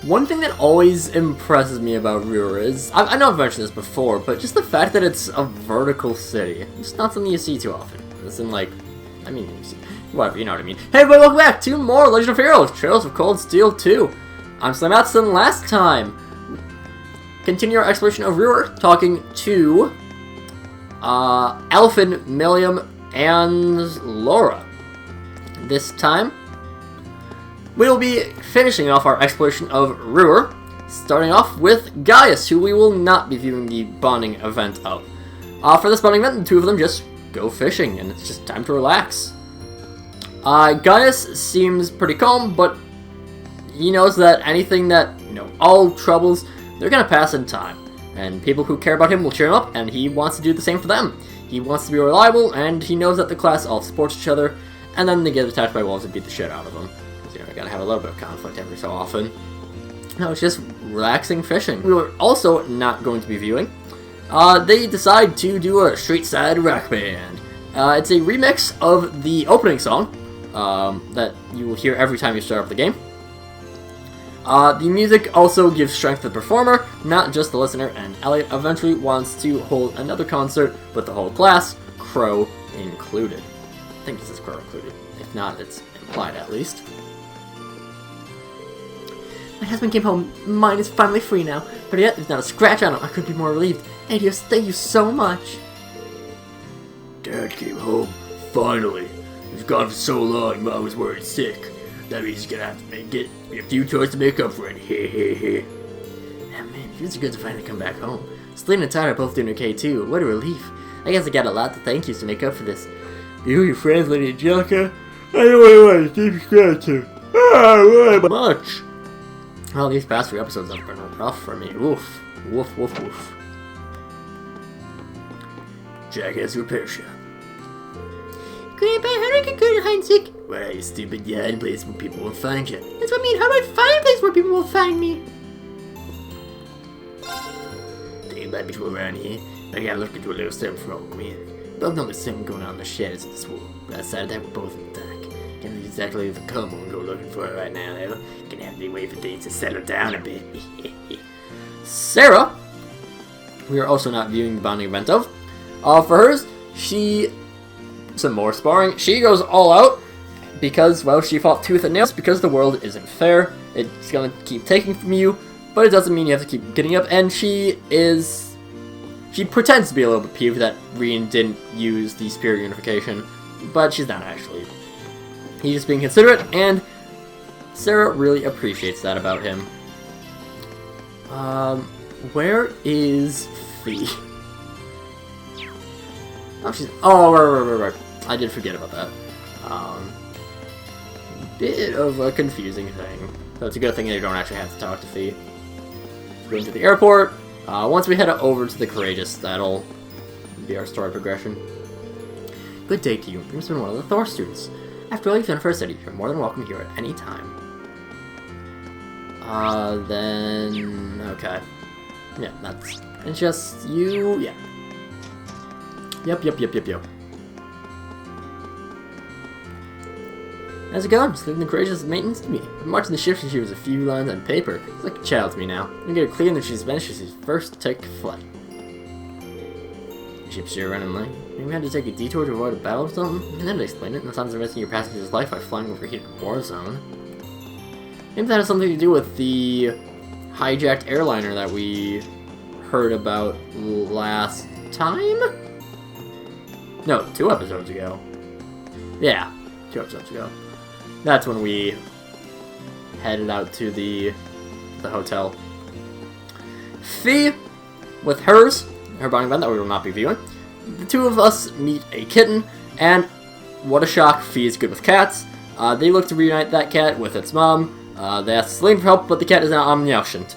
One thing that always impresses me about Ruhr is, I know I've mentioned this before, but just the fact that it's a vertical city. It's not something you see too often. It's in like, I mean, whatever, you know what I mean. Hey everybody, welcome back to more Legend of Heroes, Trails of Cold Steel 2. I'm SlayerMathis, and last time, continue our exploration of Ruhr, talking to, Elfin, Milliam, and Laura. This time, we'll be finishing off our exploration of Ruhr, starting off with Gaius, who we will not be viewing the bonding event of. For this bonding event, the two of them just go fishing, and it's just time to relax. Gaius seems pretty calm, but he knows that anything that, all troubles, they're gonna pass in time. And people who care about him will cheer him up, and he wants to do the same for them. He wants to be reliable, and he knows that the class all supports each other, and then they get attacked by wolves and beat the shit out of them. I gotta have a little bit of conflict every so often. No, it's just relaxing fishing. We were also not going to be viewing. They decide to do a street side rock band. It's a remix of the opening song that you will hear every time you start up the game. The music also gives strength to the performer, not just the listener, and Elliot eventually wants to hold another concert with the whole class, Crow included. I think it says Crow included. If not, it's implied at least. My husband came home. Mine is finally free now. But yet, there's not a scratch on him. I couldn't be more relieved. Adios, thank you so much. Dad came home. Finally. He's gone for so long, Mom was worried sick. That means he's gonna have to get a few toys to make up for it. Hehehe. Oh man, it feels good to finally come back home. Slayton and Todd are both doing okay too. What a relief. I guess I got a lot to thank yous to make up for this. You, your friends, Lady Angelica? I don't want to keep gratitude. Much. Well, these past few episodes have been rough for me. Woof. Woof, woof, woof. Jackass repair shop. Grandpa, how do I get good at hide and seek? Well, you stupid, you hide in a place where people won't find you. That's what I mean. How do I find a place where people will find me? There might be people around here. I gotta look into a little something from me. Both know there's something going on in the shadows of this world. But outside of that, we're both in the dark. Can't exactly the come and go looking for it right now, though. Gonna have to wait for things to settle down a bit. Sarah, we are also not viewing the bonding event of. For hers, some more sparring. She goes all out because, well, she fought tooth and nail. Because the world isn't fair. It's gonna keep taking from you, but it doesn't mean you have to keep getting up. And she pretends to be a little bit peeved that Reen didn't use the spirit unification, but she's not actually. He's just being considerate, and Sarah really appreciates that about him. Where is Fee? Oh, right. I did forget about that. Bit of a confusing thing. So it's a good thing that you don't actually have to talk to Fee. Going to the airport. Once we head over to the Courageous, that'll be our story progression. Good day to you. You've been one of the Thor students. After all you've done for our city, you're more than welcome here at any time. Then... okay. Yeah, it's just you... yeah. Yep. How's it going? Just leaving the Courageous maintenance to me. I'm marching the ship since she was a few lines on paper. It's like a child to me now. I'm gonna get her clear that she's vanished since she first took flight. The ship's sure running late. Maybe we had to take a detour to avoid a battle or something? And then to explain it, no sounds of risking your passenger's life by flying over a heated war zone. Maybe that has something to do with the hijacked airliner that we heard about last time? No, 2 episodes ago. Yeah, 2 episodes ago. That's when we headed out to the hotel. Fee, with her bonding event that we will not be viewing, the two of us meet a kitten, and what a shock, Fee is good with cats. They look to reunite that cat with its mom. They ask Celine for help, but the cat is now omniscient.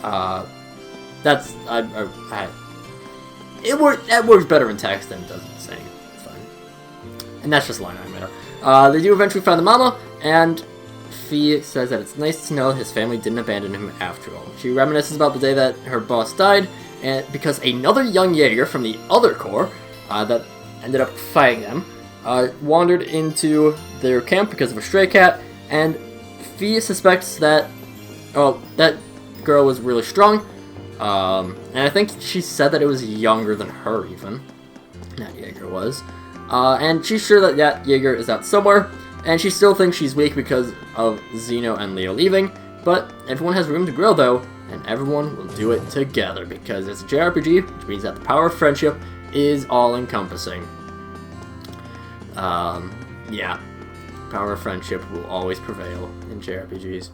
That works better in text than it does in saying. It's fine. And that's just line item matter. They do eventually find the mama, and Fee says that it's nice to know his family didn't abandon him after all. She reminisces about the day that her boss died, and because another young Jaeger from the other corps that ended up fighting them wandered into their camp because of a stray cat, and Fee suspects that Oh, that girl was really strong. And I think she said that it was younger than her, even. That Jaeger was. And she's sure that Jaeger is out somewhere, and she still thinks she's weak because of Zeno and Leo leaving, but everyone has room to grow, though, and everyone will do it together, because it's a JRPG, which means that the power of friendship is all-encompassing. Yeah. Power of friendship will always prevail in JRPGs.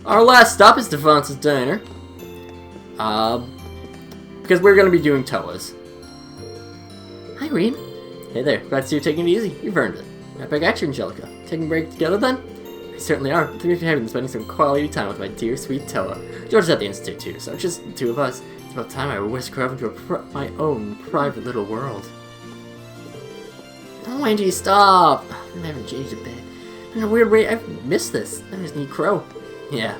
Our last stop is Devonta's Diner. Because we're going to be doing Towa's. Hi, Reem. Hey there. Glad to see you taking it easy. You've earned it. Right back at you, Angelica. Taking a break together, then? We certainly are. Thank you for having spending some quality time with my dear, sweet Towa. George is at the Institute, too, so it's just the two of us. It's about time I whisked her up into my own private little world. Oh, Angie, stop! I haven't changed a bit. In a weird way, I've missed this. I just need Crow. Yeah.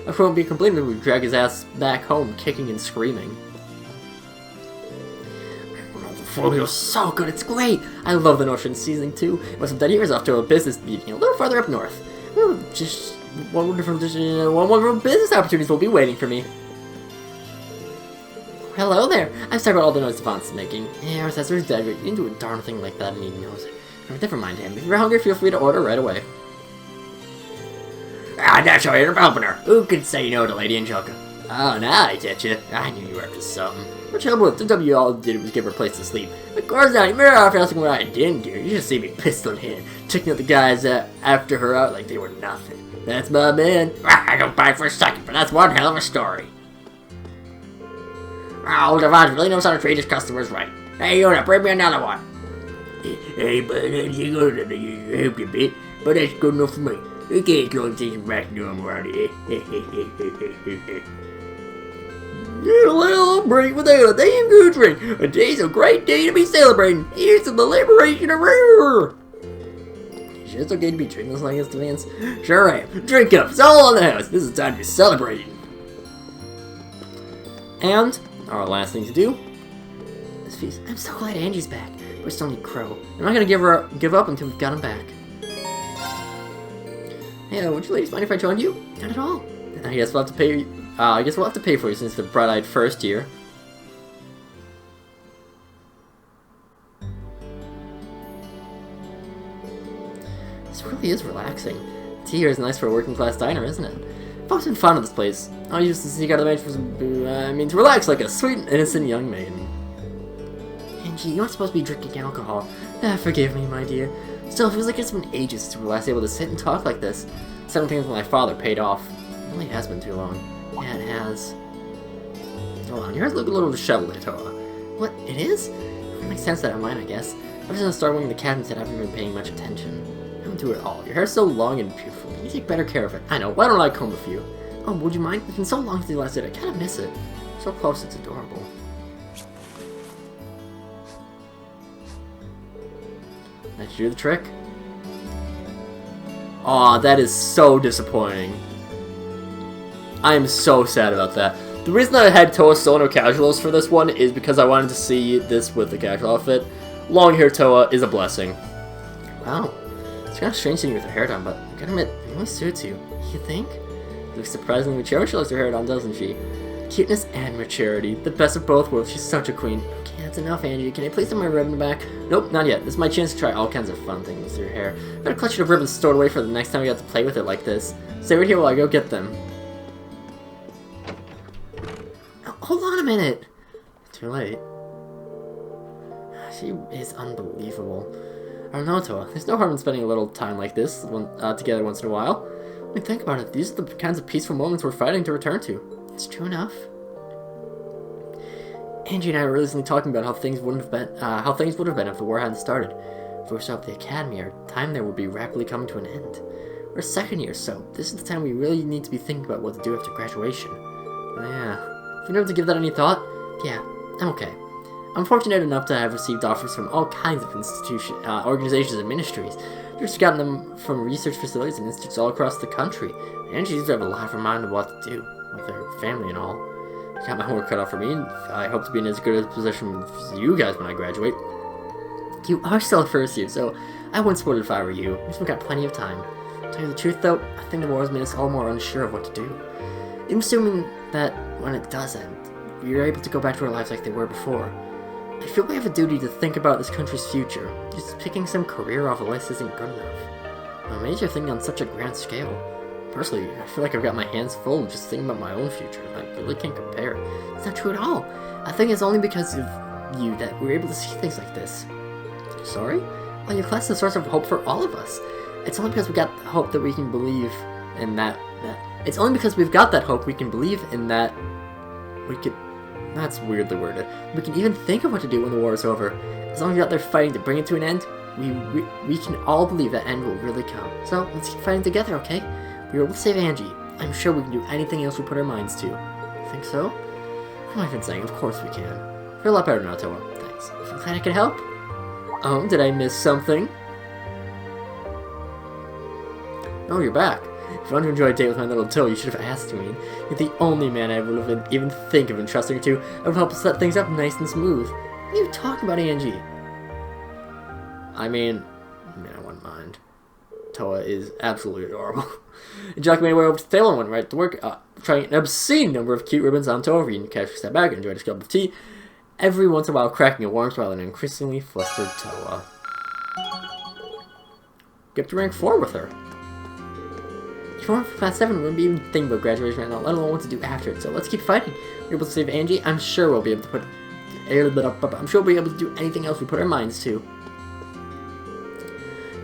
I won't be complete until we drag his ass back home, kicking and screaming. The food was so good, it's great! I love the Notion seasoning too. With some dead ears off to a business meeting a little farther up north. Just one wonderful business opportunities will be waiting for me. Hello there! I've started all the noise Devon's making. Yeah, our assessor's dead, but you didn't do a darn thing like that and he knows it. Never mind him. If you're hungry, feel free to order right away. Ah, that's how you're helping her. Who could say no to Lady Angelica? Oh, now I get you. I knew you were up to something. What trouble with the W all did was give her a place to sleep. Of course not. You better off asking what I didn't do. You just see me pistol in hand, checking out the guys after her out like they were nothing. That's my man. I don't buy it for a second, but that's one hell of a story. Oh, Devon really knows how to treat his customers right. Hey, Yoda, bring me another one. Hey, but you go to help you a bit, but that's good enough for me. You can't go and take him back to normal around here. Celebrate without a damn good drink. A day's a great day to be celebrating. Here's to the liberation of River. It's just okay to be drinking this like this, Vance. Sure am. Drink up. It's all on the house. This is time to be celebrating. And our last thing to do is feast. I'm so glad Angie's back. We still need Crow. I'm not gonna give up until we've got him back. Hey, would you ladies mind if I joined you? Not at all. I guess we'll have to pay. I guess we'll have to pay for you since the bright-eyed first year. This really is relaxing. Tea here is nice for a working-class diner, isn't it? I've always been fond of this place. I used to sneak out of the maid for some. To relax like a sweet and innocent young maiden. Angie, you aren't supposed to be drinking alcohol. Forgive me, my dear. Still, it feels like it's been ages since we were last able to sit and talk like this. Several things with my father paid off. It really has been too long. Yeah, it has. Hold on, your hair's looking a little disheveled there, Towa. What, it is? It makes sense that I'm mine, I guess. Ever since I started wearing the cap and said I haven't been paying much attention. I don't do it all. Your hair's so long and beautiful. You take better care of it. I know, why don't I comb a few? Oh, would you mind? It's been so long since you last did. I kind of miss it. So close, it's adorable. Did you do the trick? Aw, that is so disappointing. I am so sad about that. The reason I had Towa solo casuals for this one is because I wanted to see this with the casual outfit. Long hair Towa is a blessing. Wow. It's kind of strange seeing you with her hair done, but I gotta admit, it really suits you. You think? She looks surprisingly mature when she lets her hair done, doesn't she? Cuteness and maturity. The best of both worlds. She's such a queen. Okay, that's enough, Angie. Can I place some of my ribbon back? Nope, not yet. This is my chance to try all kinds of fun things with your hair. Better clutch of ribbons stored away for the next time we get to play with it like this. Stay right here while I go get them. Hold on a minute. Too late. She is unbelievable. I don't know, Towa. There's no harm in spending a little time like this together once in a while. When you think about it, these are the kinds of peaceful moments we're fighting to return to. It's true enough. Angie and I were recently talking about how things would have been if the war hadn't started. If we were still at the academy, our time there would be rapidly coming to an end. We're second year, so this is the time we really need to be thinking about what to do after graduation. Yeah. Have you been able to give that any thought? Yeah, I'm okay. I'm fortunate enough to have received offers from all kinds of organizations and ministries. I've just gotten them from research facilities and institutes all across the country. And she seems to have a lot of her mind on what to do with her family and all. I got my work cut out for me, and I hope to be in as good a position as you guys when I graduate. You are still a first year, so I wouldn't support it if I were you. We've got plenty of time. To tell you the truth, though, I think the war has made us all more unsure of what to do. Even assuming that when it does end, we are able to go back to our lives like they were before, I feel we have a duty to think about this country's future. Just picking some career off a list isn't good enough. I'm amazed you're thinking on such a grand scale. Personally, I feel like I've got my hands full just thinking about my own future. I really can't compare. It's not true at all. I think it's only because of you that we're able to see things like this. Sorry? Well, your class is a source of hope for all of us. It's only because we got the hope that we can believe in that. It's only because we've got that hope we can believe in that. We could. That's weirdly worded. We can even think of what to do when the war is over. As long as you're out there fighting to bring it to an end, we can all believe that end will really come. So let's keep fighting together, okay? We were able to save Angie. I'm sure we can do anything else we put our minds to. Think so? What am I even saying? Of course we can. Feel a lot better now, Towa. Thanks. I'm glad I could help. Oh, did I miss something? Oh, you're back. If you want to enjoy a date with my little toe, you should have asked me. You're the only man I would have even think of entrusting her to. I would help set things up nice and smooth. What are you talking about, Angie? I mean, I wouldn't mind. Towa is absolutely adorable. Jock made her way over to the table and went right to work, trying an obscene number of cute ribbons on Towa. You can casually step back and enjoy a cup of tea, every once in a while cracking a warm smile at an increasingly flustered Towa. Get up to rank 4 with her. If you want for past 7, we wouldn't be even thinking about graduation right now, let alone what to do after it, so let's keep fighting. We're able to save Angie. I'm sure we'll be able to put a little bit up, I'm sure we'll be able to do anything else we put our minds to.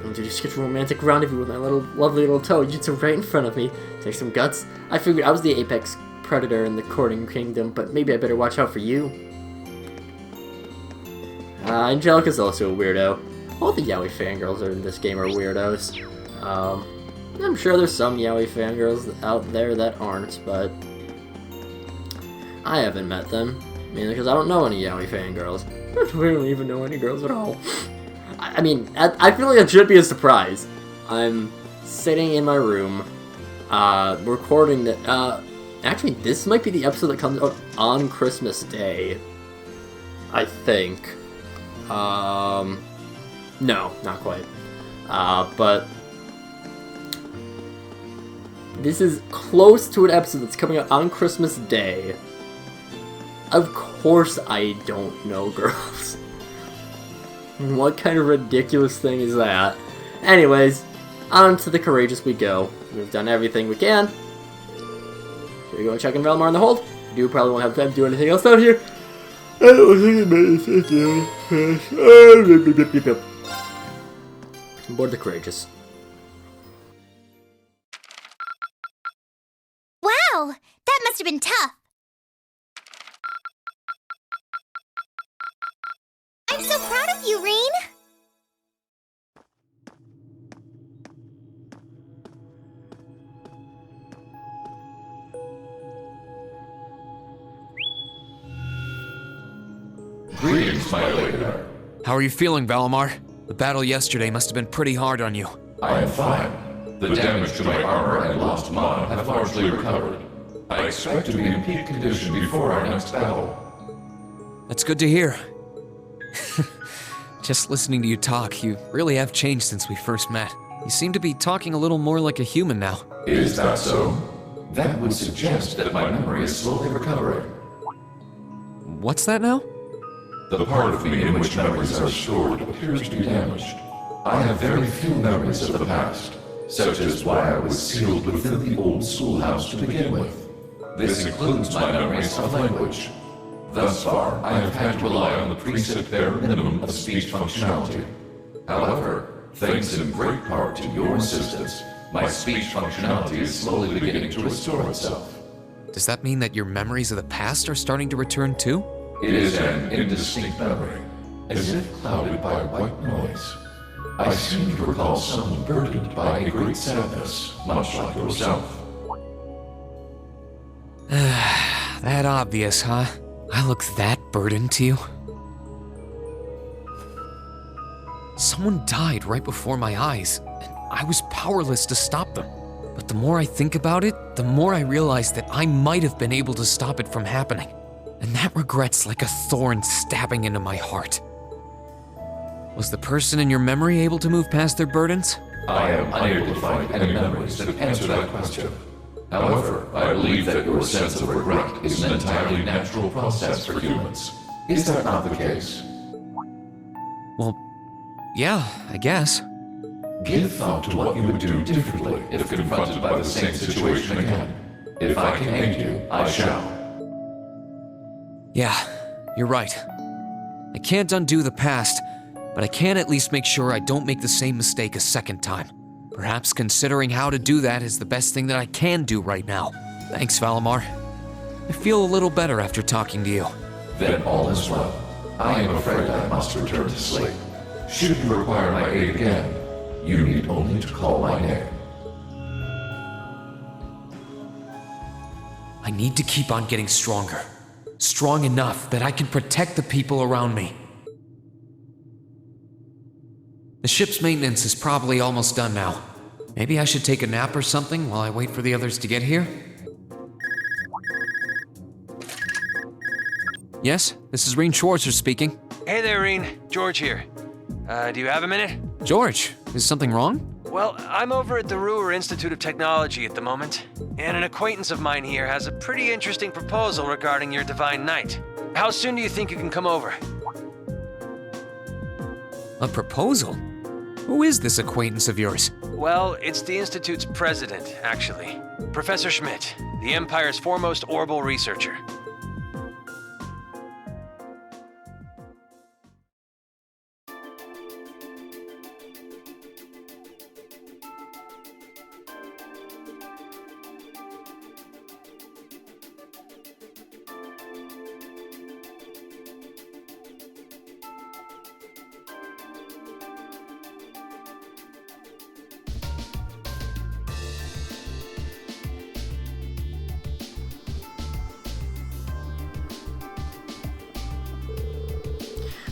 To just get a romantic rendezvous with my lovely little toe. You sit right in front of me. Take some guts. I figured I was the apex predator in the courting kingdom, but maybe I better watch out for you. Angelica's also a weirdo. All the yaoi fangirls in this game are weirdos. I'm sure there's some yaoi fangirls out there that aren't, but I haven't met them. Mainly because I don't know any yaoi fangirls. I don't even know any girls at all. I mean, I feel like it should be a surprise. I'm sitting in my room, recording that, actually, this might be the episode that comes out on Christmas Day. I think. No, not quite. But this is close to an episode that's coming out on Christmas Day. Of course I don't know girls. What kind of ridiculous thing is that? Anyways, on to the courageous we go. We've done everything we can. Here we go and check in Valmar in the hold. We do probably won't have time to do anything else out here. Board the courageous. Wow, that must have been tough. I'm so proud of you, Rain. Greetings, my lady. How are you feeling, Valimar? The battle yesterday must have been pretty hard on you. I am fine. The damage to my armor and lost mana have largely recovered. I expect to be in peak condition before our next battle. That's good to hear. Just listening to you talk, you really have changed since we first met. You seem to be talking a little more like a human now. Is that so? That would suggest that my memory is slowly recovering. What's that now? The part of me in which memories are stored appears to be damaged. I have very few memories of the past, such as why I was sealed within the old schoolhouse to begin with. This includes my memories of language. Thus far, I have had to rely on the preset bare minimum of speech functionality. However, thanks in great part to your assistance, my speech functionality is slowly beginning to restore itself. Does that mean that your memories of the past are starting to return too? It is an indistinct memory, as if clouded by white noise. I seem to recall someone burdened by a great sadness, much like yourself. That obvious, huh? I look that burdened to you? Someone died right before my eyes, and I was powerless to stop them. But the more I think about it, the more I realize that I might have been able to stop it from happening. And that regret's like a thorn stabbing into my heart. Was the person in your memory able to move past their burdens? I am unable to find any memories that answer that question. However, I believe that your sense of regret is an entirely natural process for humans. Is that not the case? Well, yeah, I guess. Give thought to what you would do differently if confronted by the same situation again. If I can aid you, I shall. Yeah, you're right. I can't undo the past, but I can at least make sure I don't make the same mistake a second time. Perhaps considering how to do that is the best thing that I can do right now. Thanks, Valimar. I feel a little better after talking to you. Then all is well. I am afraid I must return to sleep. Should you require my aid again, you need only to call my name. I need to keep on getting stronger. Strong enough that I can protect the people around me. The ship's maintenance is probably almost done now. Maybe I should take a nap or something while I wait for the others to get here? Yes, this is Reen Schwarzer speaking. Hey there, Reen. George here. Do you have a minute? George, is something wrong? Well, I'm over at the Ruhr Institute of Technology at the moment, and an acquaintance of mine here has a pretty interesting proposal regarding your Divine Knight. How soon do you think you can come over? A proposal? Who is this acquaintance of yours? Well, it's the Institute's president, actually. Professor Schmidt, the Empire's foremost orbital researcher.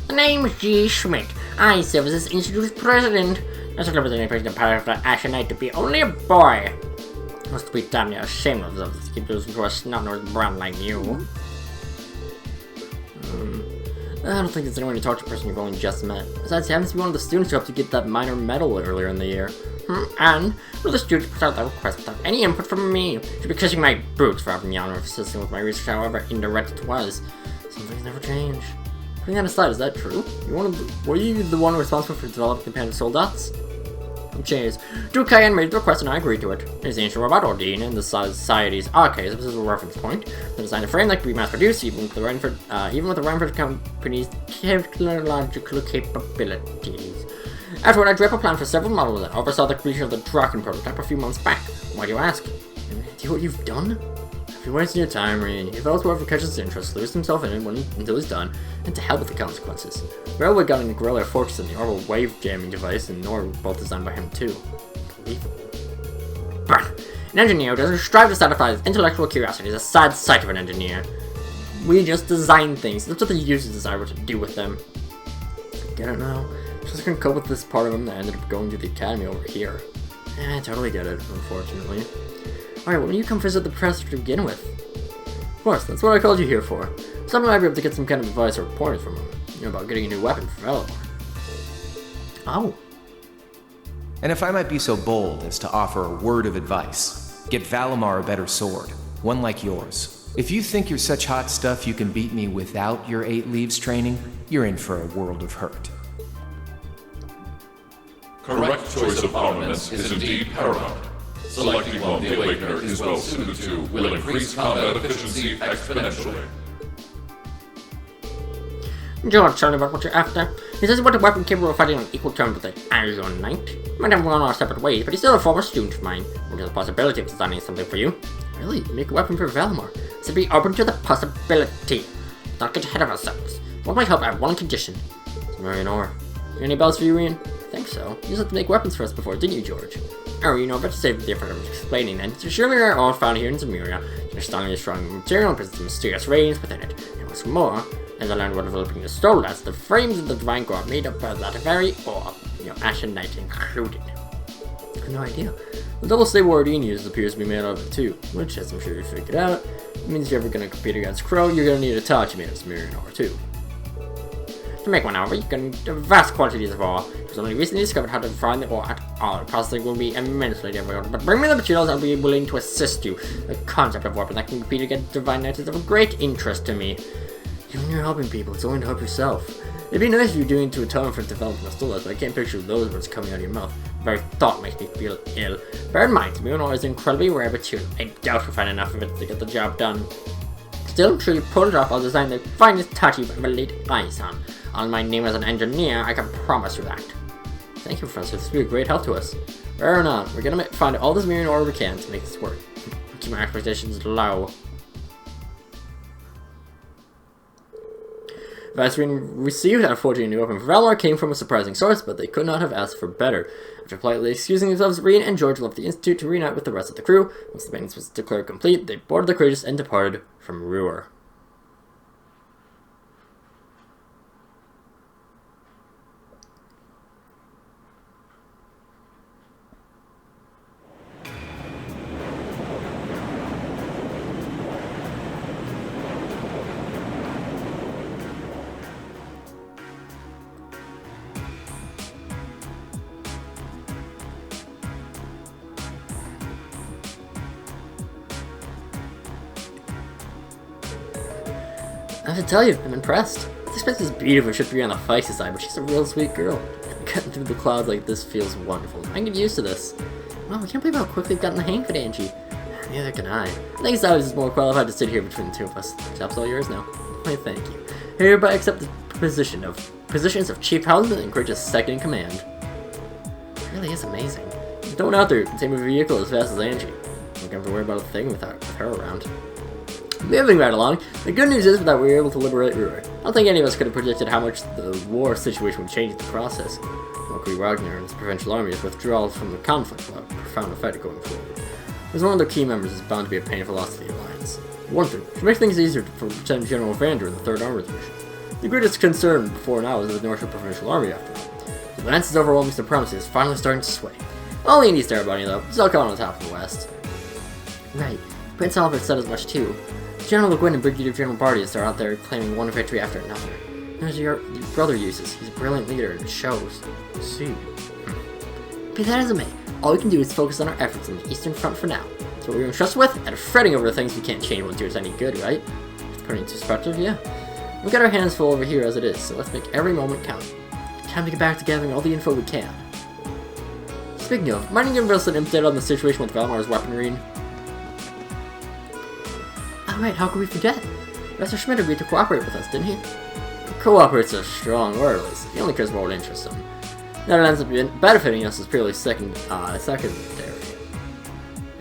The name is G. Schmidt. I serve as this institute's president. That's a representing President Power of the Ashen Knight to be only a boy. Must be damn near ashamed of themselves to keep losing to a snot-nosed brown like you. I don't think there's anyone to talk to a person you've only just met. Besides, he happens to be one of the students who helped you get that minor medal earlier in the year. And will the students put out that request without any input from me? Should be kissing my boots for having the honor of assisting with my research, however indirect it was. Some things never change. Putting that aside, is that true? Were you the one responsible for developing the Panda Soldats? Cheers. Duke Cayenne made the request and I agreed to it. It is the ancient robot Ordine and the Society's archives. This is a reference point. The design of frame that could be mass-produced, even with the Reinford company's technological capabilities. Afterward, I drew up a plan for several models and oversaw the completion of the Draken prototype a few months back. Why do you ask? Do what you've done? If you're wasting your time, Reen, if else whoever catches his interest, lose himself in it until he's done, and to hell with the consequences. Railway gun and the Gorilla Fortress and the orbital wave jamming device, and Nor were both designed by him too. Unbelievable. An engineer who doesn't strive to satisfy his intellectual curiosity is a sad sight of an engineer. We just design things. That's what the users desire what to do with them. Get it now? Just couldn't cope with this part of him that ended up going to the academy over here. I totally get it, unfortunately. Alright, well, you come visit the professor to begin with. Of course, that's what I called you here for. Someone might be able to get some kind of advice or pointers from him. You know, about getting a new weapon for Valimar. Oh. And if I might be so bold as to offer a word of advice, get Valimar a better sword, one like yours. If you think you're such hot stuff you can beat me without your 8 leaves training, you're in for a world of hurt. Correct choice of armaments is indeed paramount. Selecting one the Awakener is well suited to will increase combat efficiency exponentially. George, tell me about what you're after. He says he wants a weapon capable of fighting on equal terms with the Azure Knight. Might have gone our separate ways, but he's still a former student of mine. There's a possibility of designing something for you. Really? Make a weapon for Valimar? So be open to the possibility. Don't get ahead of ourselves. What might help, I have one condition. Samarian ore. Any bells for you, Ian? I think so. You used to make weapons for us before, didn't you, George? Oh, you know, better save the effort of explaining then. It's a Shamir ore found here in Zamiria. It's a stunningly strong material and presents mysterious radiance within it. And what's more, as I learned while developing the Stolats, the frames of the Divine Core are made up of that very ore, Ashen Knight included. I have no idea. The double stable Ordine uses appears to be made out of it too, which, as I'm sure you figured out, means if you're ever going to compete against Crow, you're going to need a touch made of Sumerian ore too. To make one, however, you can do vast quantities of ore. It was only recently discovered how to refine the ore at all. The processing will be immensely difficult, but bring me the materials and I'll be willing to assist you. The concept of weapon that can compete against divine knights is of great interest to me. Even when you're helping people, it's only to help yourself. It'd be nice if you're doing to atone for the development of Stolas, but I can't picture those words coming out of your mouth. The very thought makes me feel ill. Bear in mind, Moon ore is incredibly rare material. I doubt we'll find enough of it to get the job done. Still, I'm sure you pulled it off. I'll design the finest touch you've ever laid eyes on. On my name as an engineer, I can promise you that. Thank you, Professor. This will be a great help to us. Fair enough. We're gonna find all this mirror ore we can to make this work. Keep my expectations low. Vaseline received at 14 new weapon for Valar came from a surprising source, but they could not have asked for better. After politely excusing themselves, Reen and George left the Institute to reunite with the rest of the crew. Once the maintenance was declared complete, they boarded the Courageous and departed from Ruhr. I have to tell you, I'm impressed. I expect this beautiful should be on the feisty side, but she's a real sweet girl. Cutting through the clouds like this feels wonderful. I can get used to this. Wow, I can't believe how quickly I've gotten the hang of it, Angie. Neither can I. I think Salvage is more qualified to sit here between the two of us. The job's all yours now. Why, thank you. I hereby accept the positions of Chief Houseman and Courageous second in command. It really is amazing. No one out there can take a vehicle as fast as Angie. I don't have to worry about a thing with her around. Moving right along, the good news is that we were able to liberate Ruhr. I don't think any of us could have predicted how much the war situation would change the process. Valkyrie Ragnar and his provincial army's withdrawal from the conflict will have a profound effect going forward. As one of their key members is bound to be a painful loss to the Alliance. One thing, to make things easier for Lieutenant General Vander in the 3rd Armored Division. The greatest concern before now is the Northern Provincial Army after all. The Lance's overwhelming supremacy is finally starting to sway. All he needs to everybody though, still coming on top of the West. Right, Prince Albert said as much too. General Le Guin and Brigadier General Bardius are out there claiming one victory after another. There's your brother uses. He's a brilliant leader and it shows. See. Be that as it may, all we can do is focus on our efforts on the Eastern Front for now. That's what we're entrusted with, and fretting over the things we can't change won't do us any good, right? Putting into perspective, yeah. We've got our hands full over here as it is, so let's make every moment count. Time to get back to gathering all the info we can. Speaking of, might you give us an update on the situation with Valmar's weaponry? Alright, how could we forget? Professor Schmidt agreed to cooperate with us, didn't he? Cooperate's a strong word, at least. He only cares about what interests him. That ends up benefiting us is purely secondary.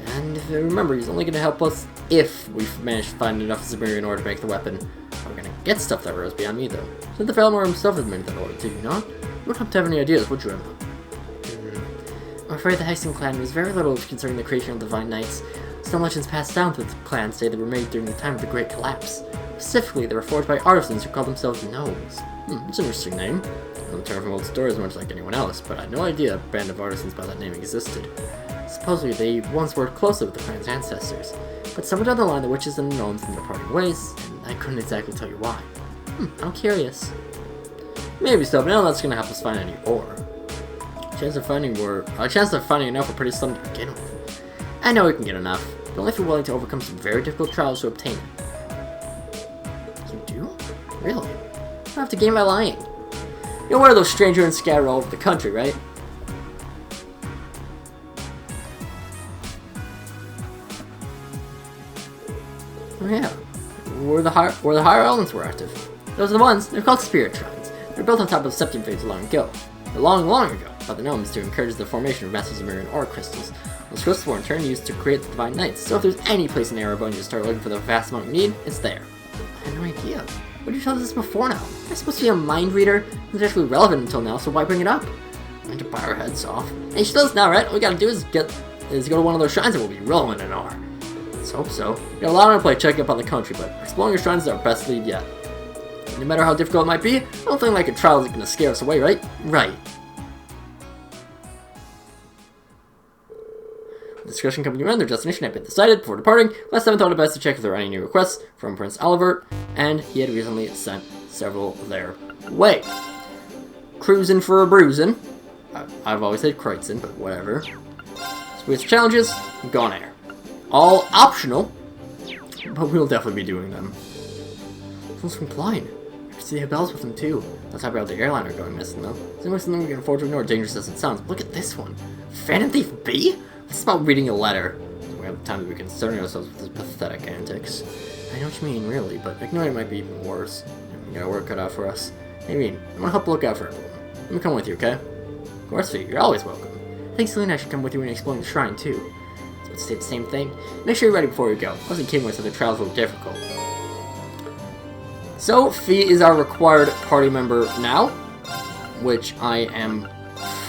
And if you remember, he's only going to help us if we manage to find enough Cimmerian ore to make the weapon. We're going to get stuff that rose beyond me, though. So the Valar himself has made that order, did you not? You wouldn't have to have any ideas, would you, Emma? I'm afraid the Hexen clan knows very little concerning the creation of Divine Knights. Some legends passed down through the clan say they were made during the time of the Great Collapse. Specifically, they were forged by artisans who called themselves gnomes. It's an interesting name. I don't turn from old stories much like anyone else, but I had no idea a band of artisans by that name existed. Supposedly, they once worked closely with the clan's ancestors, but somewhere down the line, the witches and the gnomes ended up parting ways, and I couldn't exactly tell you why. I'm curious. Maybe so, but now that's gonna help us find any ore. Chance of finding enough were pretty slim to begin with. I know we can get enough, but only if you're willing to overcome some very difficult trials to obtain it. You do? Really? I don't have to gain by lying. You're one of those strangers scattered all over the country, right? Oh yeah, where the higher elements were active. Those are the ones. They're called spirit shrines. They're built on top of septum phase long ago. Long ago, by the gnomes to encourage the formation of massive Cimmerian ore crystals. Those crystals were in turn used to create the Divine Knights, so if there's any place in Erebor you start looking for the vast amount you need, it's there. I had no idea. What did you tell us this before now? Am I supposed to be a mind reader? It's actually relevant until now, so why bring it up? I'm going to buy our heads off. And she does now, right? All we gotta do is go to one of those shrines that will be relevant in ore. Let's hope so. We got a lot on our plate checking up on the country, but exploring your shrines is our best lead yet. No matter how difficult it might be, I don't think like a trial is gonna scare us away, right? Right. discussion coming to an end, their destination had been decided before departing. Last time I thought it best to check if there were any new requests from Prince Alivert, and he had recently sent several their way. Cruising for a bruising. I've always said Kreitzen, but whatever. Switch challenges, Gone Air. All optional, but we'll definitely be doing them. Someone's from Klein. I can see they have bells with them too. Let's talk about the airliner going missing though. It's almost something we can afford to ignore, dangerous as it sounds. Look at this one. Phantom Thief B? This is about reading a letter. We have the time to be concerning ourselves with his pathetic antics. I know what you mean, really, but ignoring it might be even worse. We got work cut out for us. Hey, Reed, I'm gonna help look out for everyone. Let me come with you, okay? Of course, Fee, you're always welcome. I think Selena and I should come with you when exploring the shrine, too. So let's say the same thing. Make sure you're ready before you go. I wasn't kidding when I said the trials were difficult. So, Fee is our required party member now, which I am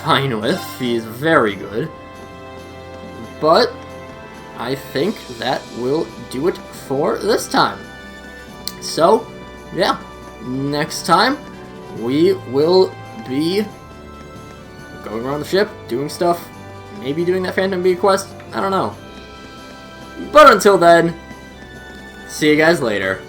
fine with. Fee is very good. But I think that will do it for this time. So, yeah, next time we will be going around the ship, doing stuff, maybe doing that Phantom Bee quest, I don't know. But until then, see you guys later.